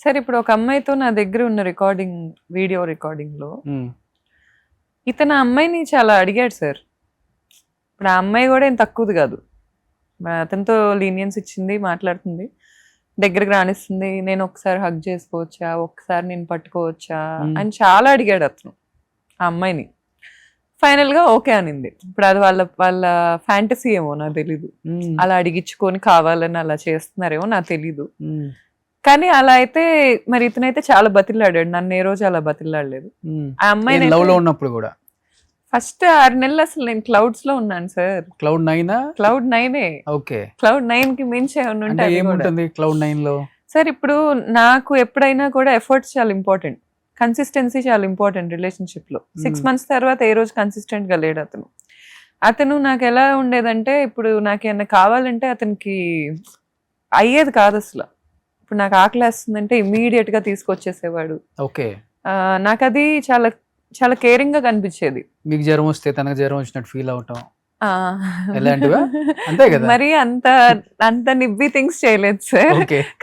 సరే ఇప్పుడు ఒక అమ్మాయితో నా దగ్గర ఉన్న వీడియో రికార్డింగ్ లో ఇతను ఆ అమ్మాయిని చాలా అడిగాడు సార్. ఇప్పుడు ఆ అమ్మాయి కూడా ఏం తక్కువది కాదు, అతనితో లీనియన్స్ ఇచ్చింది, మాట్లాడుతుంది, దగ్గరికి రానిస్తుంది, నేను ఒకసారి హగ్ చేసుకోవచ్చా, ఒక్కసారి నేను పట్టుకోవచ్చా అని చాలా అడిగాడు అతను ఆ అమ్మాయిని. ఫైనల్ గా ఓకే అనింది. ఇప్పుడు అది వాళ్ళ వాళ్ళ ఫ్యాంటసీ ఏమో నాకు తెలీదు, అలా అడిగించుకొని కావాలని అలా చేస్తున్నారేమో నాకు తెలీదు. కానీ అలా అయితే మరి ఇతనైతే చాలా బతిలాడాడు, నన్ను ఏ రోజు అలా బతిలాడలేదు. ఆ అమ్మాయి లవ్ లో ఉన్నప్పుడు కూడా ఫస్ట్ 6 నెలలు అసలు నేను క్లౌడ్స్ లో ఉన్నాను sir. Cloud 9 cloud 9 okay. Cloud 9 కి మించి ఏముంటుంది క్లౌడ్ 9 లో? సార్ ఇప్పుడు నాకు ఎప్పుడైనా కూడా ఎఫర్ట్స్ చాలా ఇంపార్టెంట్, కన్సిస్టెన్సీ చాలా ఇంపార్టెంట్ రిలేషన్షిప్ లో. 6 months తర్వాత ఏ రోజు కన్సిస్టెంట్ గా లేడు అతను నాకు ఎలా ఉండేదంటే, ఇప్పుడు నాకు ఏమన్నా కావాలంటే అతనికి అయ్యేది కాదు అసలు. ఇప్పుడు నాకు ఆకలి వేస్తుందంటే ఇమీడియట్ గా తీసుకొచ్చేసేవాడు. ఓకే. నాకు అది చాలా చాలా కేరింగ్ గా కనిపించేది. మీకు జ్వరం వస్తే తనకు జ్వరం వచ్చినట్టు ఫీల్ అవటం ఎలాంటివా? అంతే కదా. మరి అంత నిబ్బి థింగ్స్ చేయలేదు సార్.